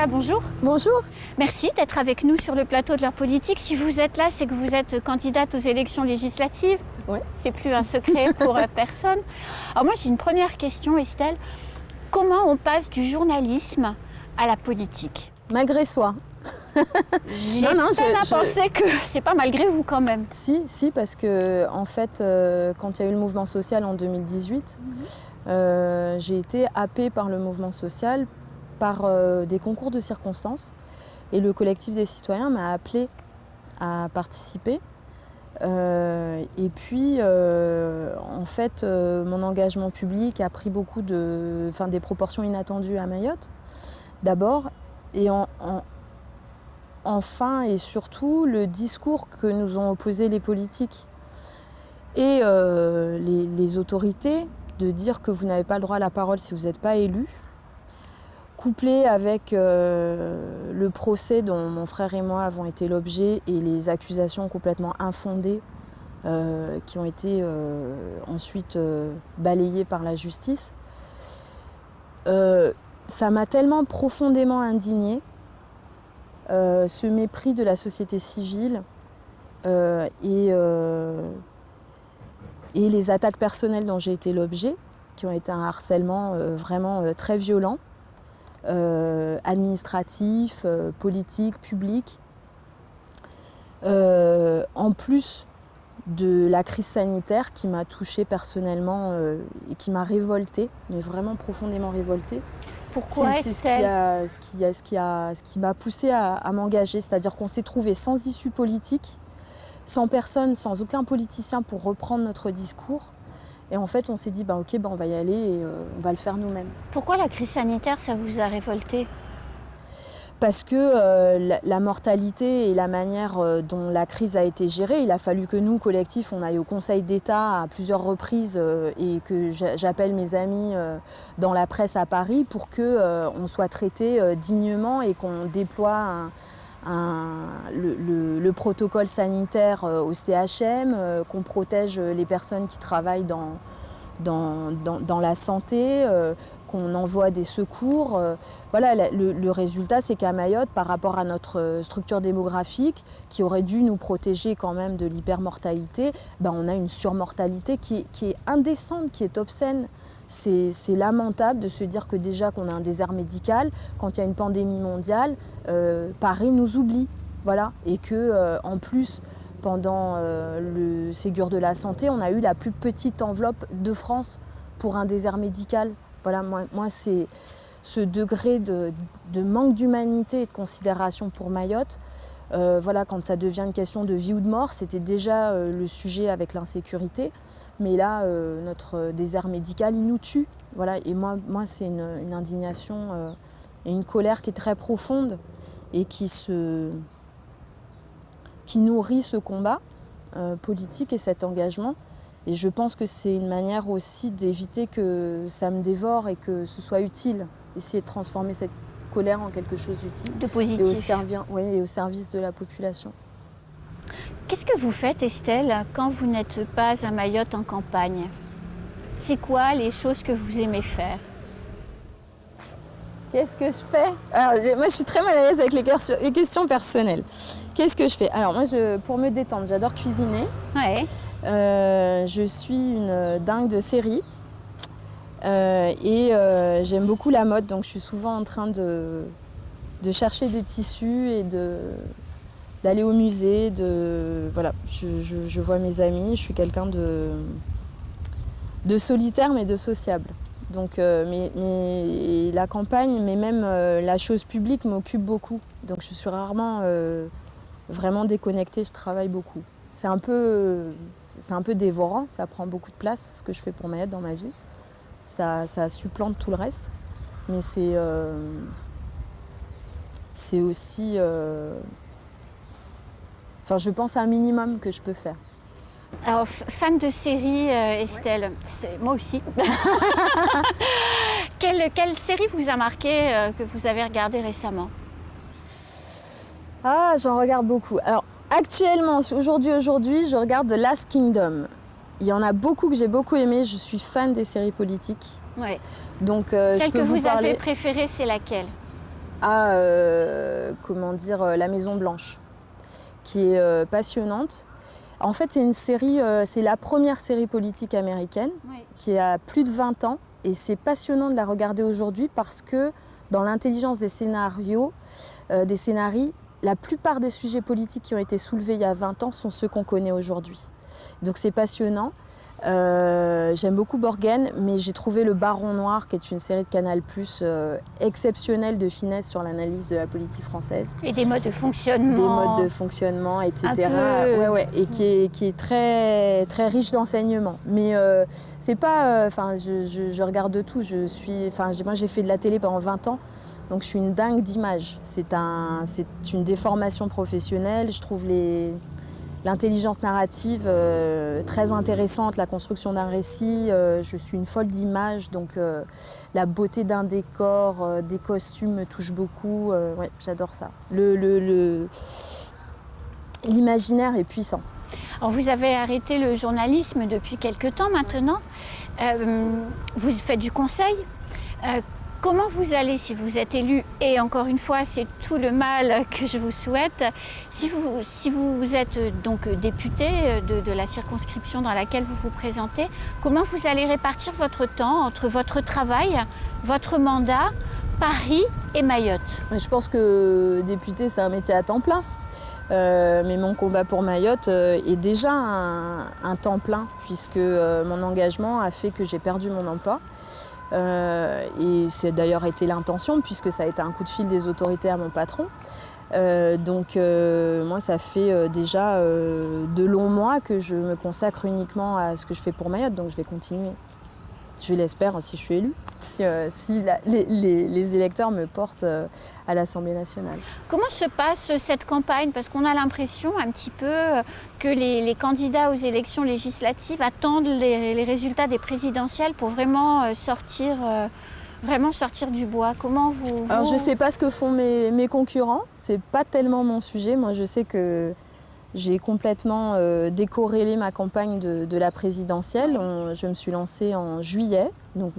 Manuela, bonjour. Bonjour. Merci d'être avec nous sur le plateau de l'heure politique. Si vous êtes là, c'est que vous êtes candidate aux élections législatives. Oui. C'est plus un secret pour personne. Alors moi, j'ai une première question, Estelle. Comment on passe du journalisme à la politique? Malgré soi. J'ai peine à penser que c'est pas malgré vous quand même. Si, parce que en fait, quand il y a eu le mouvement social en 2018, j'ai été happée par le mouvement social, par des concours de circonstances. Et le collectif des citoyens m'a appelée à participer. Et puis, en fait, mon engagement public a pris des proportions inattendues à Mayotte, d'abord. Et enfin et surtout, le discours que nous ont opposé les politiques et les autorités, de dire que vous n'avez pas le droit à la parole si vous n'êtes pas élu, couplé avec le procès dont mon frère et moi avons été l'objet et les accusations complètement infondées qui ont été ensuite balayées par la justice, ça m'a tellement profondément indignée, ce mépris de la société civile et les attaques personnelles dont j'ai été l'objet, qui ont été un harcèlement vraiment très violent, administratif, politique, public. En plus de la crise sanitaire qui m'a touchée personnellement et qui m'a révoltée, mais vraiment profondément révoltée. Pourquoi c'est ce qui m'a poussée à m'engager, c'est-à-dire qu'on s'est trouvé sans issue politique, sans personne, sans aucun politicien pour reprendre notre discours. Et en fait, on s'est dit, on va y aller et on va le faire nous-mêmes. Pourquoi la crise sanitaire, ça vous a révolté? Parce que la mortalité et la manière dont la crise a été gérée, il a fallu que nous, collectifs, on aille au Conseil d'État à plusieurs reprises et que j'appelle mes amis dans la presse à Paris pour qu'on soit traité dignement et qu'on déploie le protocole sanitaire au CHM, qu'on protège les personnes qui travaillent dans la santé, qu'on envoie des secours. Voilà, le résultat, c'est qu'à Mayotte, par rapport à notre structure démographique, qui aurait dû nous protéger quand même de l'hypermortalité, on a une surmortalité qui est indécente, qui est obscène. C'est lamentable de se dire que déjà qu'on a un désert médical, quand il y a une pandémie mondiale, Paris nous oublie. Voilà. Et qu'en plus, pendant le Ségur de la santé, on a eu la plus petite enveloppe de France pour un désert médical. Voilà, moi c'est ce degré de manque d'humanité et de considération pour Mayotte. Quand ça devient une question de vie ou de mort, c'était déjà le sujet avec l'insécurité. Mais là, notre désert médical, il nous tue. Voilà, et moi c'est une indignation et une colère qui est très profonde et qui nourrit ce combat politique et cet engagement. Et je pense que c'est une manière aussi d'éviter que ça me dévore et que ce soit utile. Essayer de transformer cette colère en quelque chose d'utile. De positif. Et au service de la population. Qu'est-ce que vous faites, Estelle, quand vous n'êtes pas à Mayotte en campagne? C'est quoi les choses que vous aimez faire? Qu'est-ce que je fais? Alors, moi, je suis très mal à l'aise avec les questions personnelles. Qu'est-ce que je fais? Alors, moi, pour me détendre, j'adore cuisiner. Ouais. Je suis une dingue de séries. J'aime beaucoup la mode, donc je suis souvent en train de chercher des tissus et d'aller au musée. Voilà, je vois mes amis, je suis quelqu'un de solitaire mais de sociable. Donc, mais la campagne, mais même la chose publique m'occupe beaucoup. Donc je suis rarement vraiment déconnectée, je travaille beaucoup. C'est un peu dévorant, ça prend beaucoup de place, ce que je fais pour Mayotte dans ma vie. Ça supplante tout le reste. Mais c'est aussi... je pense à un minimum que je peux faire. Alors, fan de série, Estelle, moi aussi. Quelle série vous a marqué, que vous avez regardée récemment? Ah, j'en regarde beaucoup. Alors, actuellement, aujourd'hui, je regarde The Last Kingdom. Il y en a beaucoup que j'ai beaucoup aimé. Je suis fan des séries politiques. Ouais. Donc, celle que vous avez préférée, c'est laquelle? à la Maison Blanche, qui est passionnante. En fait, c'est une série, c'est la première série politique américaine qui a plus de 20 ans et c'est passionnant de la regarder aujourd'hui parce que dans l'intelligence des scénarios, des scénarii, la plupart des sujets politiques qui ont été soulevés il y a 20 ans sont ceux qu'on connaît aujourd'hui. Donc c'est passionnant. J'aime beaucoup Borgen, mais j'ai trouvé Le Baron Noir, qui est une série de Canal+, exceptionnelle de finesse sur l'analyse de la politique française. Et des modes de fonctionnement. Des modes de fonctionnement, etc. Et qui est très, très riche d'enseignements. Mais c'est pas... je regarde de tout. Moi, j'ai fait de la télé pendant 20 ans. Donc je suis une dingue d'images. C'est une déformation professionnelle. Je trouve l'intelligence narrative très intéressante, la construction d'un récit. Je suis une folle d'images, donc la beauté d'un décor, des costumes me touche beaucoup. J'adore ça. L'imaginaire est puissant. Alors vous avez arrêté le journalisme depuis quelque temps maintenant. Vous faites du conseil. Comment vous allez, si vous êtes élu, et encore une fois, c'est tout le mal que je vous souhaite, si vous êtes donc député de la circonscription dans laquelle vous vous présentez, comment vous allez répartir votre temps entre votre travail, votre mandat, Paris et Mayotte? Je pense que député, c'est un métier à temps plein. Mais mon combat pour Mayotte est déjà un temps plein, puisque mon engagement a fait que j'ai perdu mon emploi. Et c'est d'ailleurs été l'intention, puisque ça a été un coup de fil des autorités à mon patron. Moi, ça fait déjà de longs mois que je me consacre uniquement à ce que je fais pour Mayotte, donc je vais continuer. Je l'espère si je suis élue, si les électeurs me portent à l'Assemblée nationale. Comment se passe cette campagne? Parce qu'on a l'impression un petit peu que les candidats aux élections législatives attendent les résultats des présidentielles pour vraiment sortir du bois. Comment vous... Alors je ne sais pas ce que font mes concurrents, c'est pas tellement mon sujet. Moi je sais que j'ai complètement décorrélé ma campagne de la présidentielle. Je me suis lancée en juillet. Donc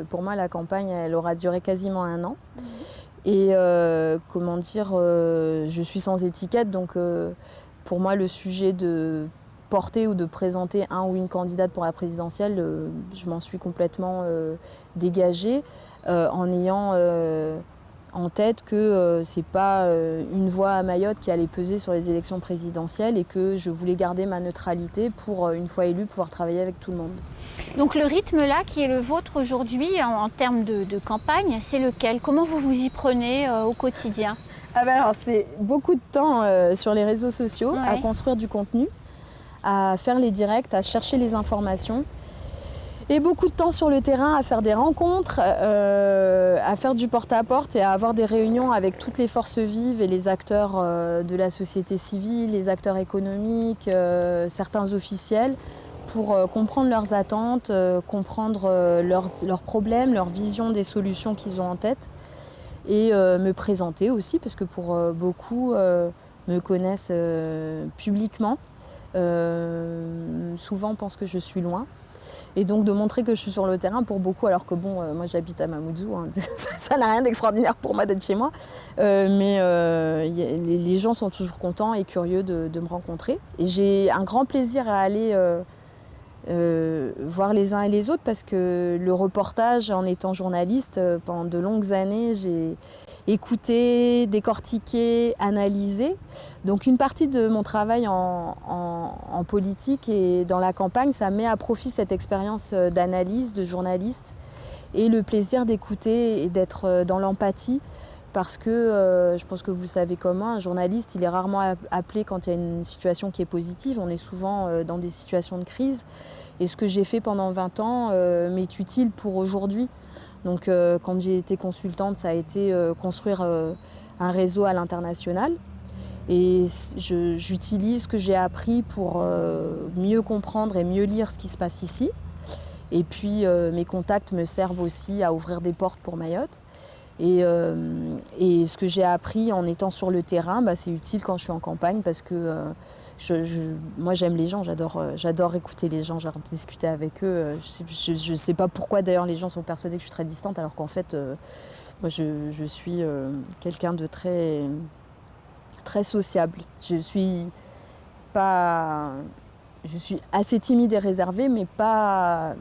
pour moi, la campagne, elle aura duré quasiment 1 an. Et je suis sans étiquette. Donc pour moi, le sujet de porter ou de présenter un ou une candidate pour la présidentielle, je m'en suis complètement dégagée en ayant... en tête que c'est pas une voix à Mayotte qui allait peser sur les élections présidentielles et que je voulais garder ma neutralité pour, une fois élue, pouvoir travailler avec tout le monde. Donc le rythme là qui est le vôtre aujourd'hui en termes de campagne, c'est lequel? Comment vous vous y prenez au quotidien? Alors c'est beaucoup de temps sur les réseaux sociaux, à construire du contenu, à faire les directs, à chercher les informations. Et beaucoup de temps sur le terrain à faire des rencontres, à faire du porte-à-porte et à avoir des réunions avec toutes les forces vives et les acteurs de la société civile, les acteurs économiques, certains officiels, pour comprendre leurs attentes, comprendre leurs problèmes, leur vision des solutions qu'ils ont en tête et me présenter aussi, parce que pour beaucoup me connaissent publiquement, souvent pensent que je suis loin. Et donc de montrer que je suis sur le terrain pour beaucoup, alors que moi j'habite à Mamoudzou, hein, ça n'a rien d'extraordinaire pour moi d'être chez moi. Mais les gens sont toujours contents et curieux de me rencontrer. Et j'ai un grand plaisir à aller voir les uns et les autres, parce que le reportage, en étant journaliste, pendant de longues années, j'ai écouté, décortiqué, analysé. Donc une partie de mon travail en politique et dans la campagne, ça met à profit cette expérience d'analyse, de journaliste, et le plaisir d'écouter et d'être dans l'empathie, parce que je pense que vous savez comme moi, un journaliste, il est rarement appelé quand il y a une situation qui est positive. On est souvent dans des situations de crise. Et ce que j'ai fait pendant 20 ans m'est utile pour aujourd'hui. Donc quand j'ai été consultante, ça a été construire un réseau à l'international. Et j'utilise ce que j'ai appris pour mieux comprendre et mieux lire ce qui se passe ici. Et puis mes contacts me servent aussi à ouvrir des portes pour Mayotte. Et ce que j'ai appris en étant sur le terrain, c'est utile quand je suis en campagne, parce que moi j'aime les gens, j'adore écouter les gens, j'adore discuter avec eux. Je ne sais pas pourquoi d'ailleurs les gens sont persuadés que je suis très distante, alors qu'en fait Moi, je suis quelqu'un de très, très sociable. Je suis assez timide et réservée, mais pas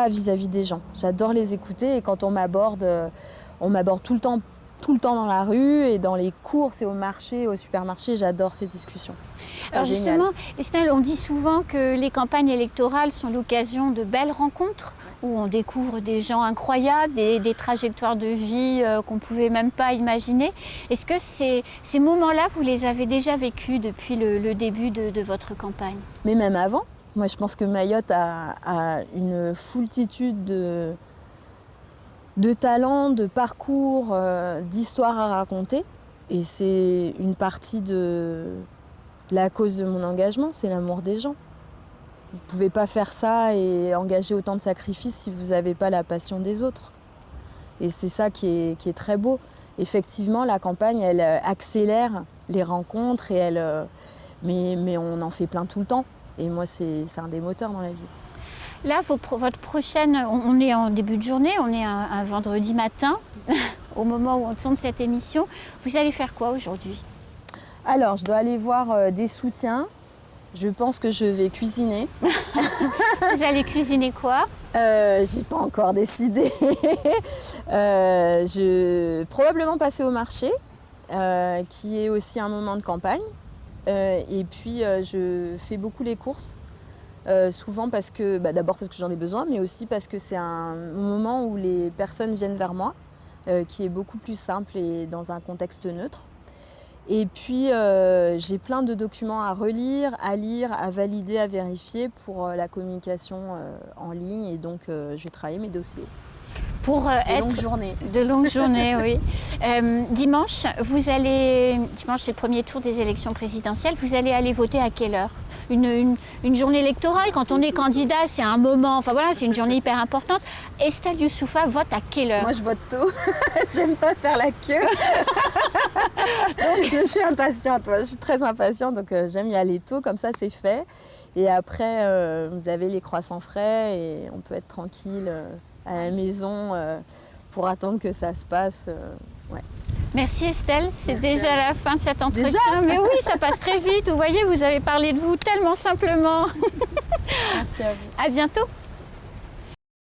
vis-à-vis des gens. J'adore les écouter et quand on m'aborde tout le temps dans la rue et dans les courses et au marché, au supermarché, j'adore ces discussions. Alors justement, Estelle, on dit souvent que les campagnes électorales sont l'occasion de belles rencontres où on découvre des gens incroyables, des trajectoires de vie qu'on ne pouvait même pas imaginer. Est-ce que ces moments-là, vous les avez déjà vécus depuis le début de votre campagne? Mais même avant, moi je pense que Mayotte a une foultitude de talents, de parcours, d'histoires à raconter. Et c'est une partie de la cause de mon engagement, c'est l'amour des gens. Vous ne pouvez pas faire ça et engager autant de sacrifices si vous n'avez pas la passion des autres. Et c'est ça qui est très beau. Effectivement, la campagne, elle accélère les rencontres, mais on en fait plein tout le temps. Et moi, c'est un des moteurs dans la vie. Là, votre prochaine, on est en début de journée, on est un vendredi matin, au moment où on tourne cette émission. Vous allez faire quoi aujourd'hui? Alors, je dois aller voir des soutiens. Je pense que je vais cuisiner. Vous allez cuisiner quoi? J'ai pas encore décidé. Probablement passer au marché, qui est aussi un moment de campagne. Et puis, je fais beaucoup les courses. Souvent d'abord parce que j'en ai besoin, mais aussi parce que c'est un moment où les personnes viennent vers moi, qui est beaucoup plus simple et dans un contexte neutre. Et puis j'ai plein de documents à relire, à lire, à valider, à vérifier pour la communication en ligne, et donc je vais travailler mes dossiers. Pour de longues journées, oui. Dimanche, dimanche c'est le premier tour des élections présidentielles, vous allez aller voter à quelle heure? Une journée électorale, quand on est candidat, c'est un moment, enfin voilà, c'est une journée hyper importante. Estelle Youssoufa vote à quelle heure? Moi je vote tôt, j'aime pas faire la queue. Donc je suis impatiente, je suis très impatiente, donc j'aime y aller tôt, comme ça c'est fait. Et après, vous avez les croissants frais et on peut être tranquille à la maison pour attendre que ça se passe. Ouais. Merci Estelle, c'est déjà la fin de cet entretien. Déjà mais oui, ça passe très vite. Vous voyez, vous avez parlé de vous tellement simplement. Merci à vous. À bientôt.